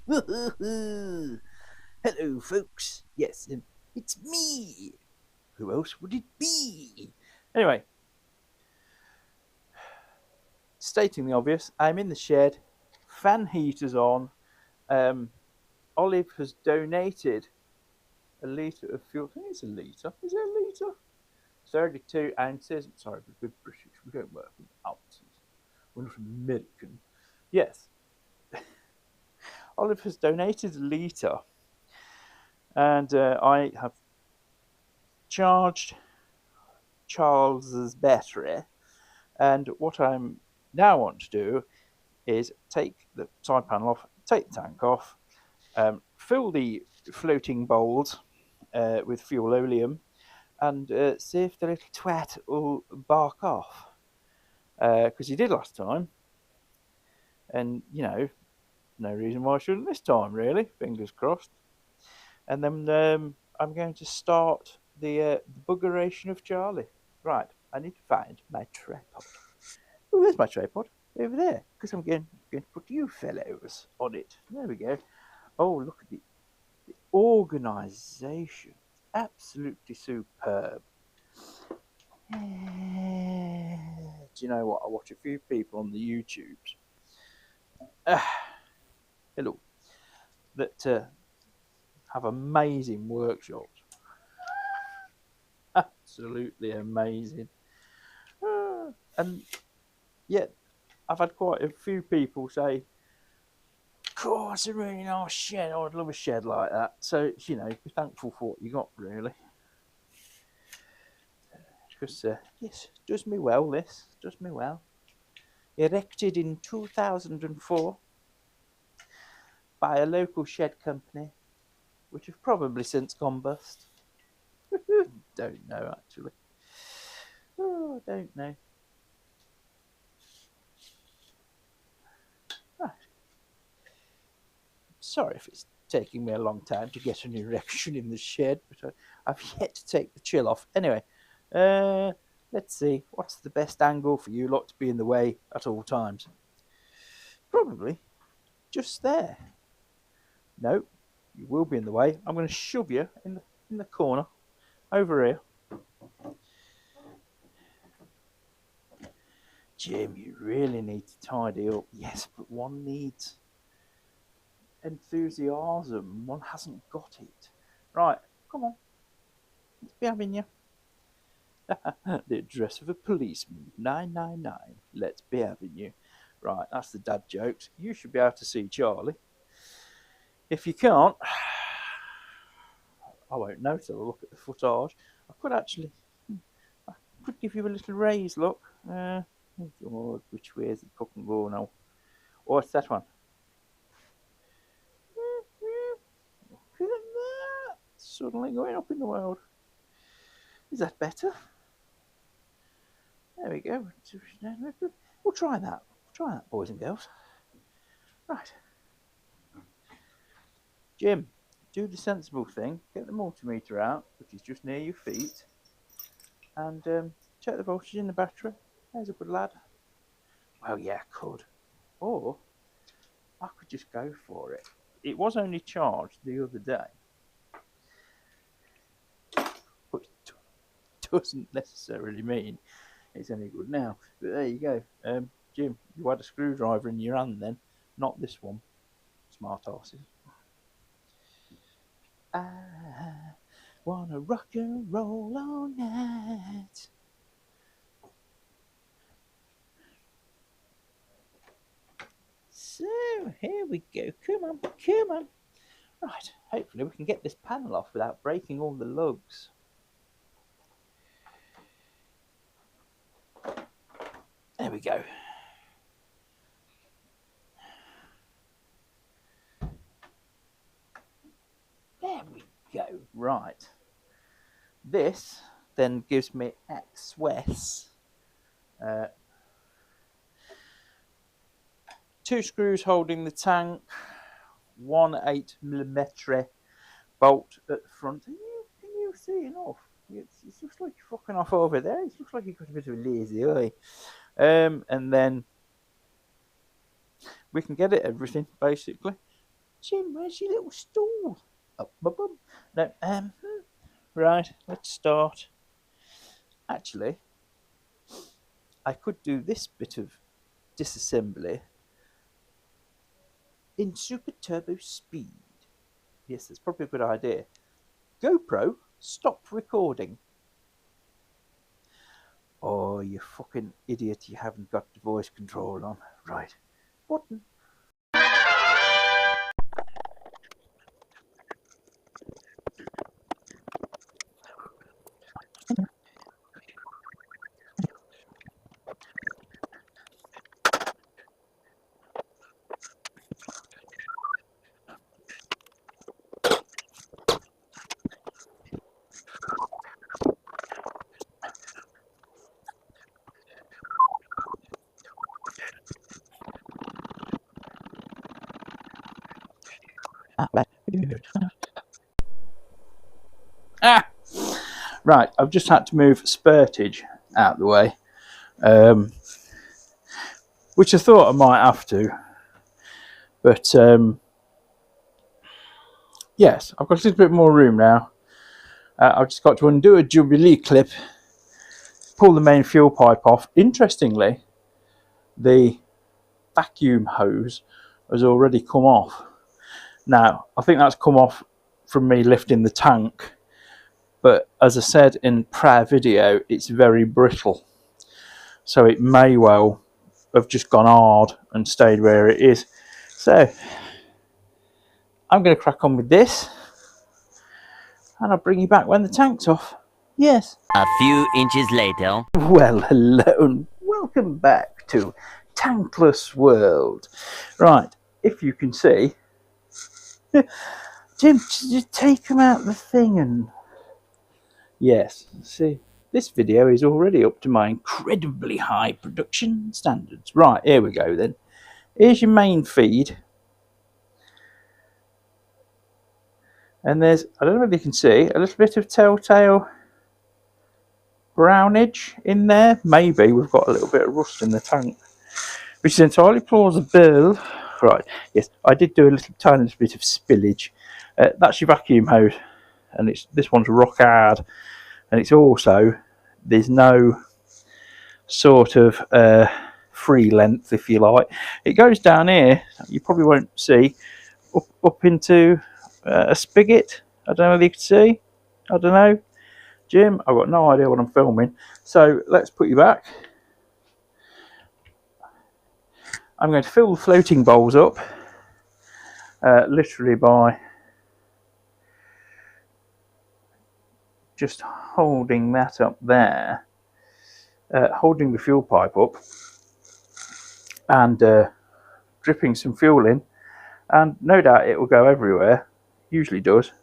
Hello, folks. Yes, it's me. Who else would it be? Anyway, stating the obvious, I'm in the shed, fan heaters on. Um, Olive has donated a litre of fuel. I think it's a litre. Is it a litre? 32 ounces. I'm sorry, we're British. We don't work with ounces. We're not American. Yes. Olive has donated a litre, and I have charged Charles's battery. And what I'm now want to do is take the side panel off, take the tank off, fill the floating bowls with fuel-oleum, and see if the little twat will bark off. Because he did last time, and no reason why I shouldn't this time, really. Fingers crossed. And then I'm going to start the buggeration of Charlie. Right, I need to find my tripod. Oh, there's my tripod over there, because I'm going to put you fellows on it. There we go. Oh, look at the organisation. Absolutely superb. Do you know what? I watch a few people on the YouTubes. Hello. That have amazing workshops. Absolutely amazing. And yet, I've had quite a few people say, "Cool, it's a really nice shed. I'd love a shed like that." So, be thankful for what you got, really. Because, yes, does me well, this. Does me well. Erected in 2004 by a local shed company, which have probably since gone bust. Don't know, actually. Oh, I don't know. Right. Sorry if it's taking me a long time to get an erection in the shed, but I've yet to take the chill off. Anyway, let's see. What's the best angle for you lot to be in the way at all times? Probably just there. No, you will be in the way. I'm going to shove you in the corner over here. Jim, you really need to tidy up. Yes, but one needs enthusiasm. One hasn't got it. Right, come on. Let's be having you. The address of a policeman, 999. Let's be having you. Right, that's the dad jokes. You should be able to see Charlie. If you can't, I won't know till I look at the footage. I could give you a little raise, look. Which way is the fucking go now? Oh, it's that one. Look at that. Suddenly going up in the world. Is that better? There we go. We'll try that. Try that, boys and girls. Right. Jim, do the sensible thing. Get the multimeter out, which is just near your feet, and check the voltage in the battery. There's a good lad. Well, yeah, I could. Or I could just go for it. It was only charged the other day. But it doesn't necessarily mean it's any good now. But there you go. Jim, you had a screwdriver in your hand then, not this one. Smart asses. I wanna rock and roll all night. So, here we go. Come on, come on. Right, hopefully we can get this panel off without breaking all the lugs. There we go. There we go. Right. This then gives me access. Two screws holding the tank, 1 8mm bolt at the front. Can you see enough? It looks like you're fucking off over there. It looks like you've got a bit of a lazy eye. And then we can get it everything basically. Jim, where's your little stool? Oh, bum. No, right, let's start. Actually, I could do this bit of disassembly in super turbo speed. Yes, that's probably a good idea. GoPro, stop recording. Oh, you fucking idiot, you haven't got the voice control on. Right. Button. Ah! Right, I've just had to move spurtage out of the way, which I thought I might have to, but yes, I've got a little bit more room now. I've just got to undo a Jubilee clip, pull the main fuel pipe off. Interestingly, the vacuum hose has already come off. Now, I think that's come off from me lifting the tank, but as I said in prior video, it's very brittle, so it may well have just gone hard and stayed where it is. So I'm going to crack on with this, and I'll bring you back when the tank's off. Yes. A few inches later. Well, hello and welcome back to Tankless World. Right, if you can see, Jim, just take them out the thing and... Yes, see, this video is already up to my incredibly high production standards. Right, here we go then. Here's your main feed. And there's, I don't know if you can see, a little bit of telltale brownage in there. Maybe we've got a little bit of rust in the tank, which is entirely plausible. Right, yes, I did do a little tiny bit of spillage. That's your vacuum hose, and this one's rock hard, and it's also, there's no sort of free length, if you like. It goes down here, you probably won't see, up into a spigot. I don't know if you can see. I don't know. Jim, I've got no idea what I'm filming. So let's put you back. I'm going to fill the floating bowls up, literally by just holding that up there, holding the fuel pipe up and dripping some fuel in, and no doubt it will go everywhere. Usually does.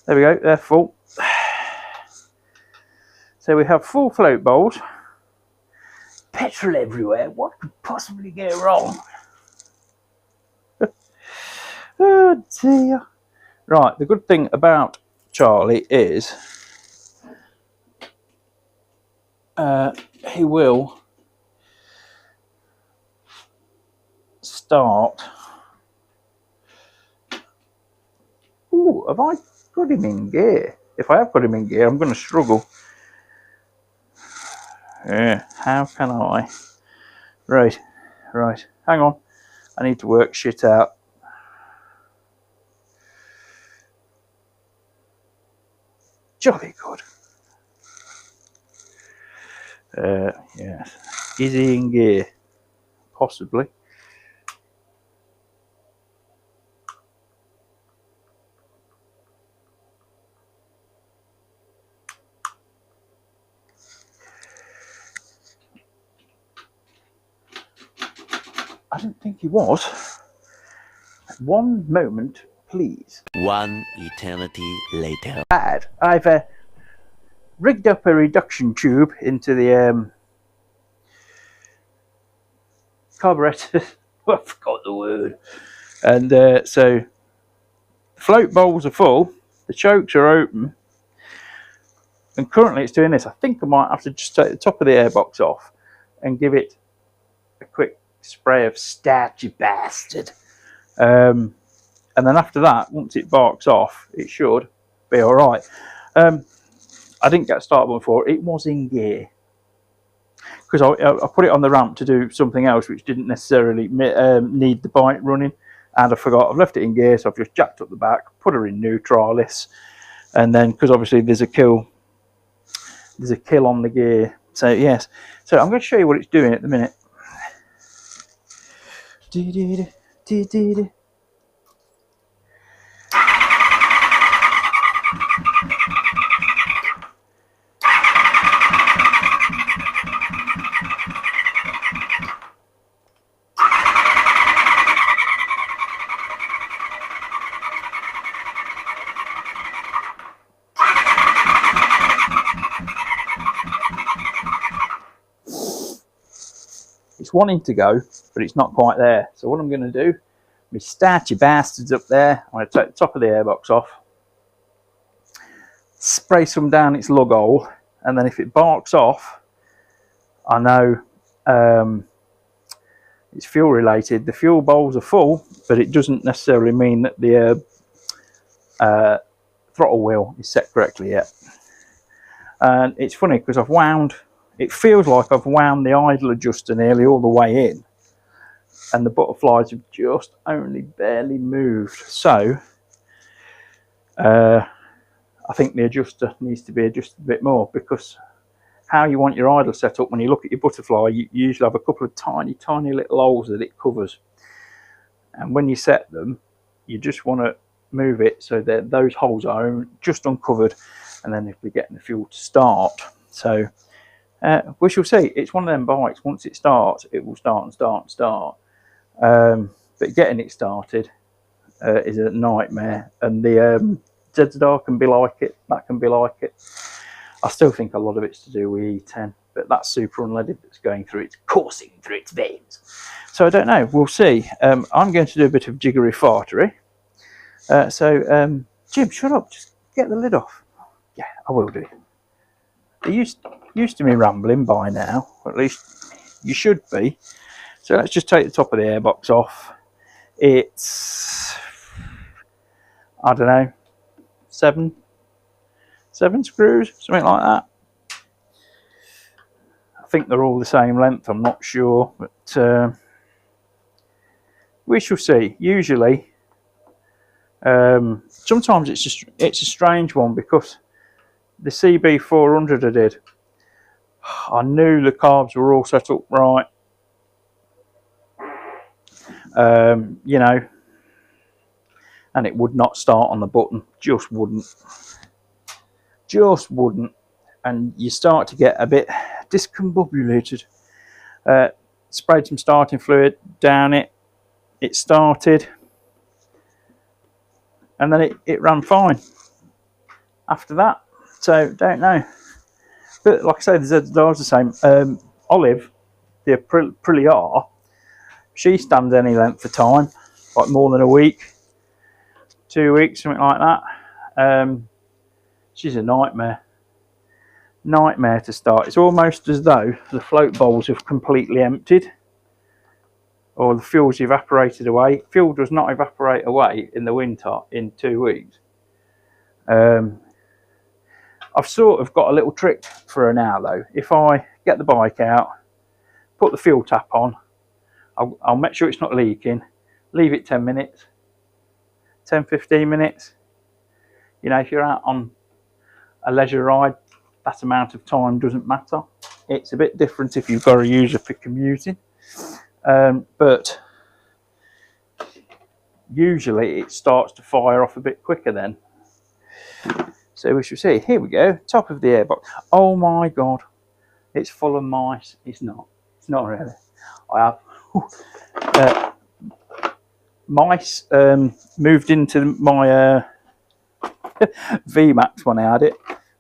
There we go, they're full. So we have full float bowls. Petrol everywhere. What could possibly go wrong? Oh dear. Right, the good thing about Charlie is he will start. Ooh, have I got him in gear? If I have got him in gear, I'm going to struggle. Yeah, how can I? Right, hang on. I need to work shit out. Jolly good. Yes. Is he in gear? Possibly. I don't think he was. One moment, please. One eternity later. I've rigged up a reduction tube into the carburetor. I forgot the word. And so the float bowls are full, the chokes are open, and currently it's doing this. I think I might have to just take the top of the airbox off and give it a quick spray of start, you bastard. And then after that, once it barks off, it should be all right. I didn't get started before. It was in gear because I put it on the ramp to do something else which didn't necessarily need the bike running, and I forgot I've left it in gear, so I've just jacked up the back, put her in neutralis, and then because obviously there's a kill on the gear. So yes, so I'm going to show you what it's doing at the minute. It's wanting to go, but it's not quite there. So what I'm going to do, we start your bastards up there. I'm going to take the top of the airbox off, spray some down its lug hole, and then if it barks off, I know it's fuel related. The fuel bowls are full, but it doesn't necessarily mean that the throttle wheel is set correctly yet. And it's funny because I've wound, it feels like I've wound the idle adjuster nearly all the way in, and the butterflies have just only barely moved. So I think the adjuster needs to be adjusted a bit more, because how you want your idle set up, when you look at your butterfly, you usually have a couple of tiny little holes that it covers, and when you set them, you just want to move it so that those holes are just uncovered, and then if we're getting the fuel to start. So we shall see. It's one of them bikes, once it starts, it will start and start and start. But getting it started is a nightmare, and the ZZR can be like it, that can be like it. I still think a lot of it's to do with E10, but that's super unleaded that's going through, it's coursing through its veins. So I don't know, we'll see. I'm going to do a bit of jiggery fartery. Jim, shut up, just get the lid off. Yeah, I will do. You're used to me rambling by now, or at least you should be. So let's just take the top of the airbox off. It's, I don't know, seven screws, something like that. I think they're all the same length, I'm not sure, but we shall see. Usually, sometimes it's a strange one, because the CB400 I did, I knew the carbs were all set up right, you know, and it would not start on the button, just wouldn't, and you start to get a bit discombobulated. Sprayed some starting fluid down it, it started, and then it ran fine after that. So don't know, but like I say, the ZZR's the same. Olive, the Aprilia, she stands any length of time, like more than a week, 2 weeks, something like that. She's a nightmare to start. It's almost as though the float bowls have completely emptied, or the fuel's evaporated away. Fuel does not evaporate away in the winter in 2 weeks. I've sort of got a little trick for her now though. If I get the bike out, put the fuel tap on, I'll make sure it's not leaking, leave it 10 minutes, 10-15 minutes. You know, if you're out on a leisure ride, that amount of time doesn't matter. It's a bit different if you've got to use it for commuting, but usually it starts to fire off a bit quicker then. So we shall see. Here we go, top of the airbox. Oh my god, it's full of mice. It's not really. I have mice moved into my VMAX when I had it.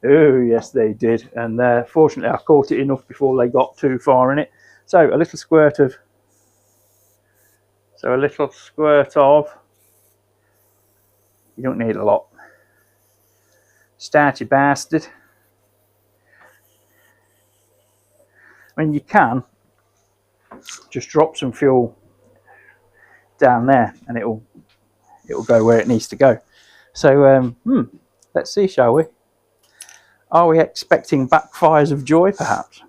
Oh yes, they did, and fortunately I caught it enough before they got too far in it. So a little squirt of, you don't need a lot. Start, you bastard. I mean, you can just drop some fuel down there and it'll go where it needs to go. So let's see, shall we? Are we expecting backfires of joy, perhaps?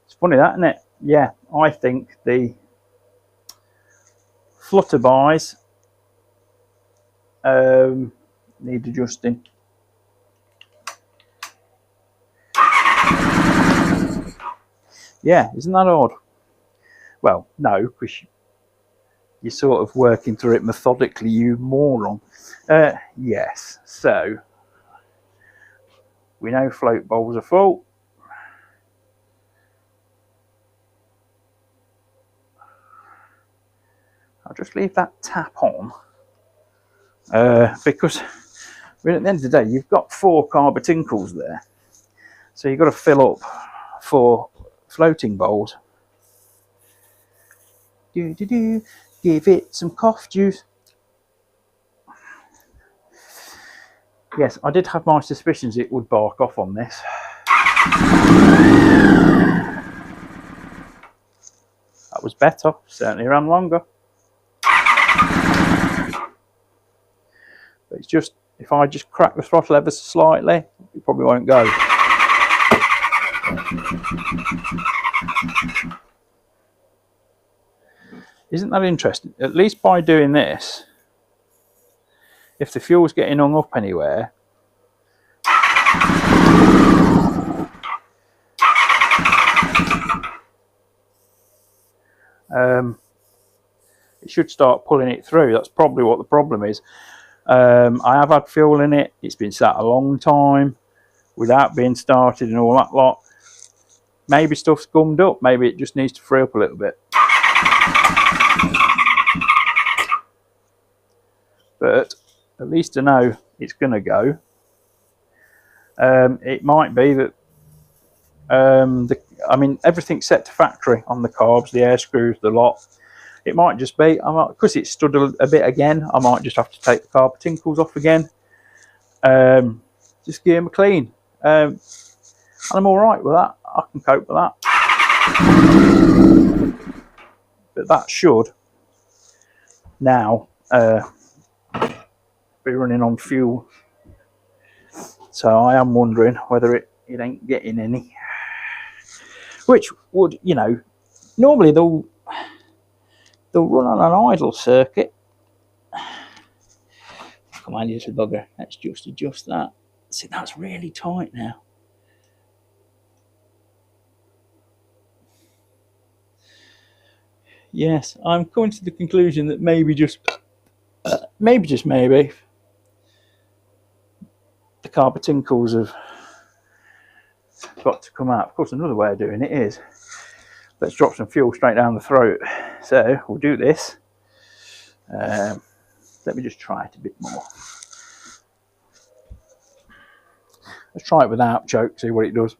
It's funny that, isn't it? Yeah, I think the flutterbys need adjusting. Yeah, isn't that odd? Well, no, because you're sort of working through it methodically, you moron. Yes, so we know float bowls are full. I'll just leave that tap on because at the end of the day, you've got 4 carbatinkles there, so you've got to fill up 4 floating bowls. Give it some cough juice. Yes, I did have my suspicions it would bark off on this. That was better, certainly ran longer. But it's just, if I just crack the throttle ever so slightly, it probably won't go. Isn't that interesting? At least by doing this, if the fuel's getting hung up anywhere, it should start pulling it through. That's probably what the problem is. I have had fuel in it. It's been sat a long time without being started and all that lot. Maybe stuff's gummed up. Maybe it just needs to free up a little bit. But at least I know it's going to go. It might be that I mean, everything's set to factory on the carbs, the air screws, the lot. It might just be, because it's stood a bit again, I might just have to take the carbatinkles off again. Just give them a clean. And I'm all right with that. I can cope with that. But that should now be running on fuel. So I am wondering whether it ain't getting any. Which would, you know, normally they'll run on an idle circuit. Come on, you little bugger. Let's just adjust that. See, that's really tight now. Yes, I'm coming to the conclusion that maybe just maybe, the carbatinkles have got to come out. Of course, another way of doing it is, let's drop some fuel straight down the throat. So we'll do this. Let me just try it a bit more. Let's try it without choke, see what it does.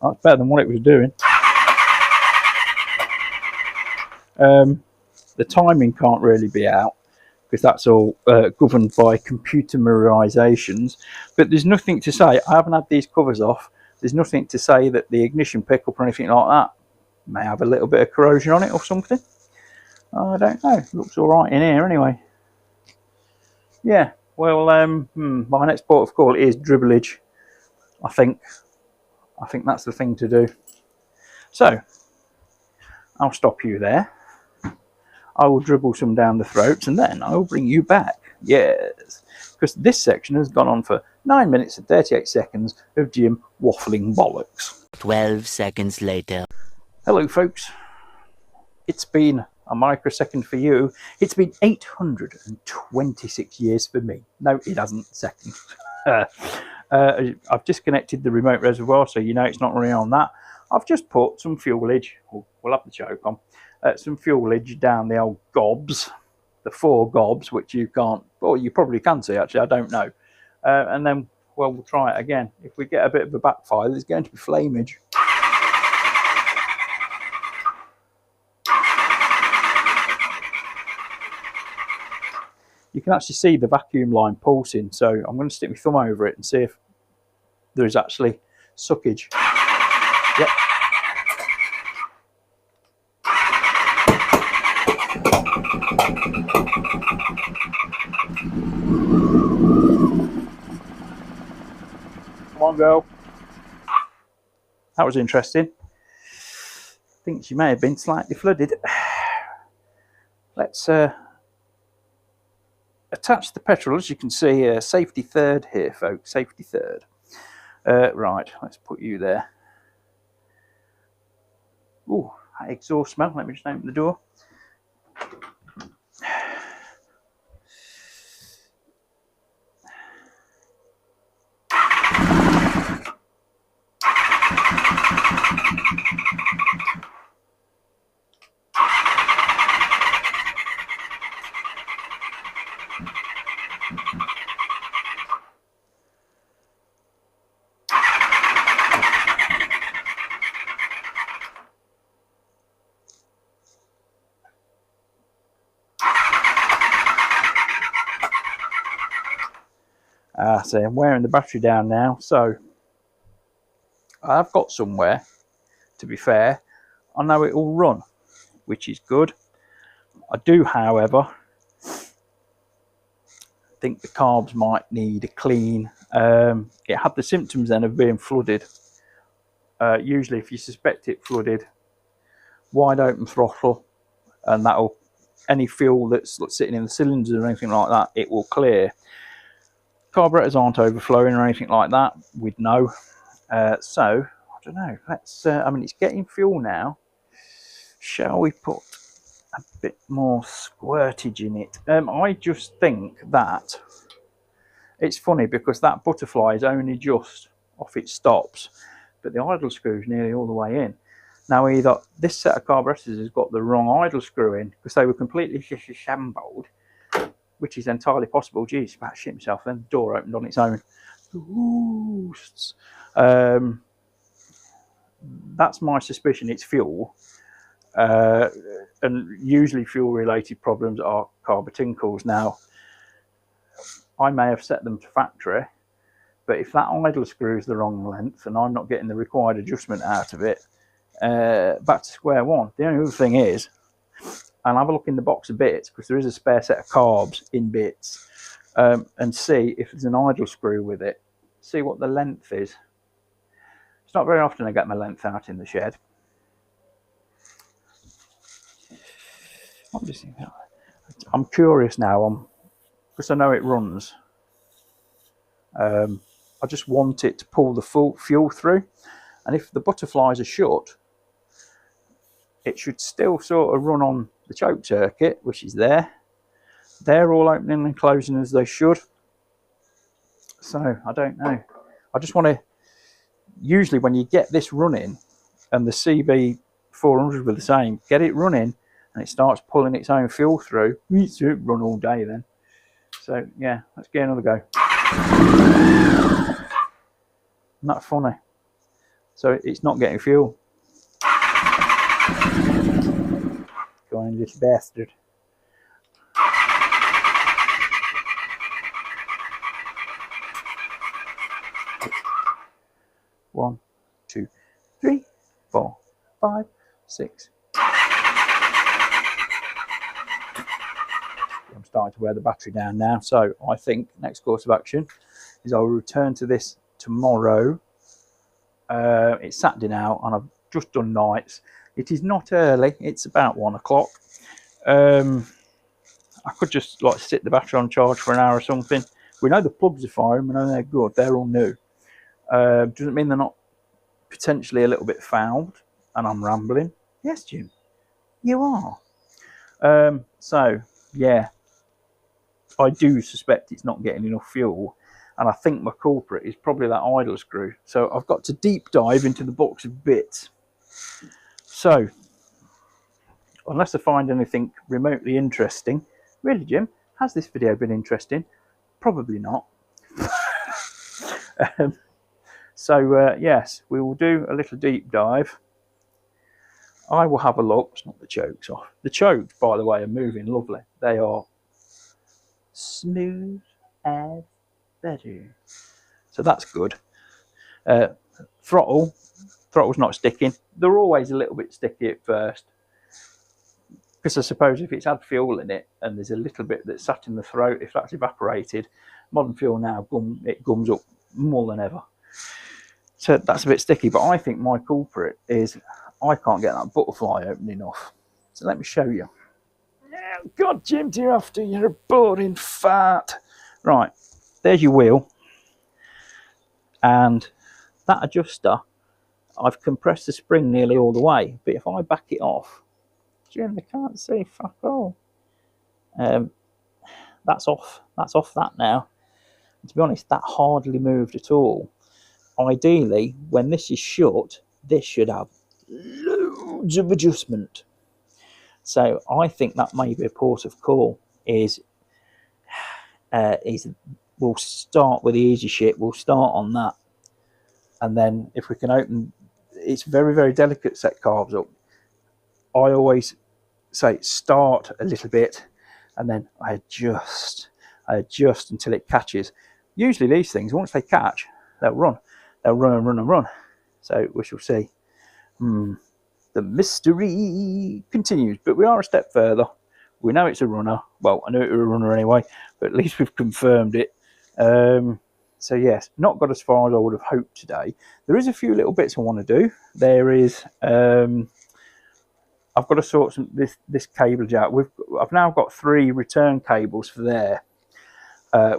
That's better than what it was doing. The timing can't really be out because that's all governed by computerizations. But there's nothing to say, I haven't had these covers off, there's nothing to say that the ignition pickup or anything like that may have a little bit of corrosion on it or something. I don't know, looks all right in here anyway. Yeah, well, my next port of call is dribblage. I think that's the thing to do. So I'll stop you there. I will dribble some down the throats and then I will bring you back. Yes, because this section has gone on for 9 minutes and 38 seconds of Jim waffling bollocks. 12 seconds later. Hello, folks. It's been a microsecond for you. It's been 826 years for me. No, it hasn't. Second. I've disconnected the remote reservoir, so you know it's not running on that. I've just put some fuelage, we'll have the choke on, some fuelage down the old gobs, the 4 gobs, which you can't, well, you probably can see actually, I don't know. And then, well, we'll try it again. If we get a bit of a backfire, there's going to be flamage. You can actually see the vacuum line pulsing, so I'm going to stick my thumb over it and see if there is actually suckage. Yep. Come on, girl. That was interesting. I think she may have been slightly flooded. Let's attach the petrol. As you can see, safety third here, folks. Safety third. Right, let's put you there. Ooh, that exhaust smell. Let me just open the door. So I'm wearing the battery down now, so I've got somewhere, to be fair. I know it will run, which is good. I do, however, think the carbs might need a clean. It had the symptoms then of being flooded. Usually if you suspect it flooded, wide open throttle, and that'll, any fuel that's sitting in the cylinders or anything like that, it will clear. Carburetors aren't overflowing or anything like that, we'd know. So I don't know, let's I mean, it's getting fuel now. Shall we put a bit more squirtage in it? I just think that it's funny because that butterfly is only just off its stops, but the idle screw is nearly all the way in. Now either this set of carburetors has got the wrong idle screw in because they were completely shambled, which is entirely possible. Geez, about shit himself. Then the door opened on its own. Ooh. That's my suspicion. It's fuel, and usually fuel-related problems are carb tinkles. Now, I may have set them to factory, but if that idle screw is the wrong length and I'm not getting the required adjustment out of it, back to square one. The only other thing is, and have a look in the box of bits because there is a spare set of carbs in bits, and see if there's an idle screw with it. See what the length is. It's not very often I get my length out in the shed. I'm curious now, because I know it runs. I just want it to pull the full fuel through, and if the butterflies are shut, it should still sort of run on the choke circuit, which is there. They're all opening and closing as they should. So I don't know. I just want to, usually when you get this running and the CB400 were the same, get it running and it starts pulling its own fuel through, it should run all day then. So yeah, let's get another go. Isn't that funny? So it's not getting fuel. Go on, little bastard. One, 2, 3, 4, 5, 6. I'm starting to wear the battery down now, so I think next course of action is I'll return to this tomorrow. It's Saturday now and I've just done nights. It is not early, it's about 1 o'clock. I could just like sit the battery on charge for an hour or something. We know the plugs are fine, we know they're good, they're all new. Doesn't mean they're not potentially a little bit fouled, and I'm rambling. Yes, Jim, you are. So yeah, I do suspect it's not getting enough fuel, and I think my culprit is probably that idle screw. So I've got to deep dive into the box of bits. So unless I find anything remotely interesting, really, Jim, has this video been interesting? Probably not. Yes, we will do a little deep dive. I will have a look. It's not the chokes off. The chokes, by the way, are moving lovely. They are smooth as butter. So that's good. Throttle's not sticking. They're always a little bit sticky at first, because I suppose if it's had fuel in it and there's a little bit that's sat in the throat, if that's evaporated, modern fuel now it gums up more than ever. So that's a bit sticky, but I think my culprit is I can't get that butterfly opening off. So let me show you. Oh, God, Jim, you're after, you're a boring fart. Right, there's your wheel. And that adjuster, I've compressed the spring nearly all the way, but if I back it off, Jim, they can't see fuck all. That's off that now. And to be honest, that hardly moved at all. Ideally, when this is shut, this should have loads of adjustment. So I think that may be a port of call. Is we'll start with the easy shit. We'll start on that, and then if we can open, it's very, very delicate. Set carbs up. I always say start a little bit, and then I adjust until it catches. Usually these things, once they catch, they'll run and run and run. So we shall see. The mystery continues, but we are a step further. We know it's a runner. Well, I knew it was a runner anyway, but at least we've confirmed it. So yes, not got as far as I would have hoped today. There is a few little bits I want to do. There is, I've got to sort this cablage out. I've now got 3 return cables for there,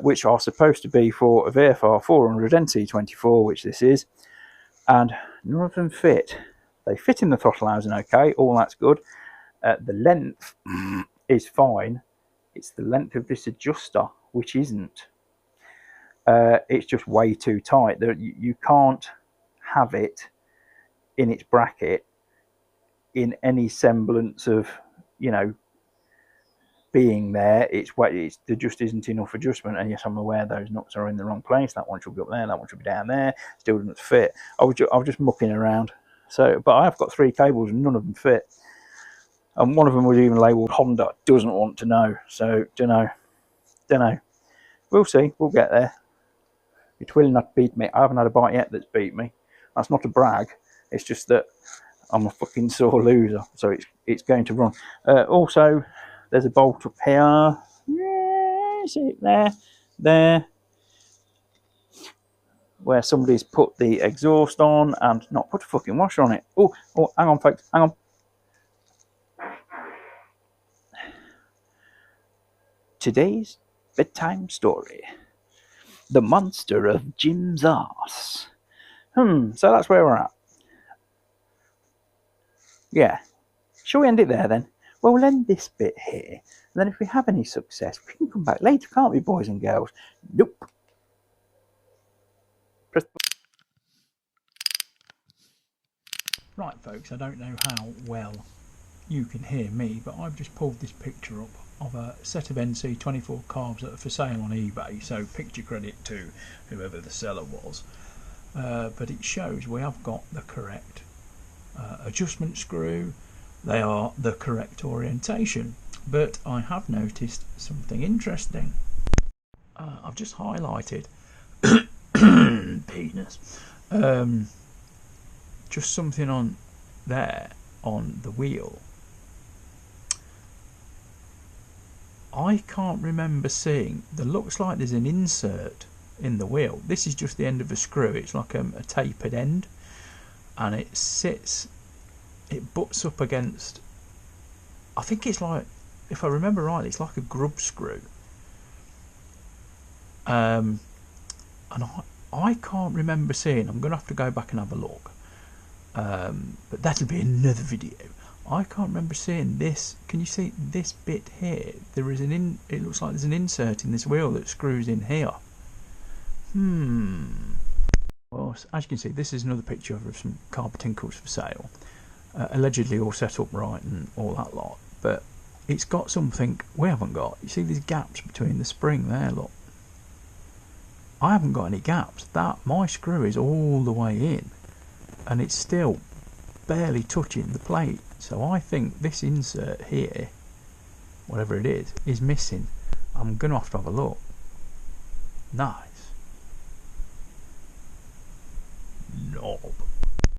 which are supposed to be for a VFR400R NC24, which this is, and none of them fit. They fit in the throttle housing okay, all that's good. The length is fine. It's the length of this adjuster which isn't. It's just way too tight. You can't have it in its bracket in any semblance of, you know, being there. There just isn't enough adjustment. And yes, I'm aware those nuts are in the wrong place. That one should be up there, that one should be down there. Still doesn't fit. I was just mucking around. So, but I have got 3 cables and none of them fit. And one of them was even labelled Honda. Doesn't want to know. So, don't know. We'll see. We'll get there. It will not beat me. I haven't had a bite yet that's beat me. That's not a brag. It's just that I'm a fucking sore loser. So it's going to run. Also, there's a bolt up here. Yeah, see it there. Where somebody's put the exhaust on and not put a fucking washer on it. Oh, hang on, folks, hang on. Today's bedtime story: the monster of Jim's arse. So that's where we're at. Yeah. Shall we end it there then? Well, we'll end this bit here. And then if we have any success, we can come back later, can't we, boys and girls? Nope. Right, folks, I don't know how well you can hear me, but I've just pulled this picture up of a set of NC24 carbs that are for sale on eBay, so picture credit to whoever the seller was. But it shows we have got the correct adjustment screw. They are the correct orientation, but I have noticed something interesting. I've just highlighted penis. Just something on there on the wheel. I can't remember seeing. There looks like there's an insert in the wheel. This is just the end of a screw. It's like a tapered end, and it butts up against, I think it's like, if I remember right, it's like a grub screw. And I can't remember seeing. I'm going to have to go back and have a look. But that'll be another video. I can't remember seeing this. Can you see this bit here? There is it looks like there's an insert in this wheel that screws in here. Well, as you can see, this is another picture of some carb tinkles for sale. Allegedly all set up right and all that lot. But it's got something we haven't got. You see these gaps between the spring there, look. I haven't got any gaps. My screw is all the way in, and it's still barely touching the plate. So I think this insert here, whatever it is missing. I'm going to have a look. Nice.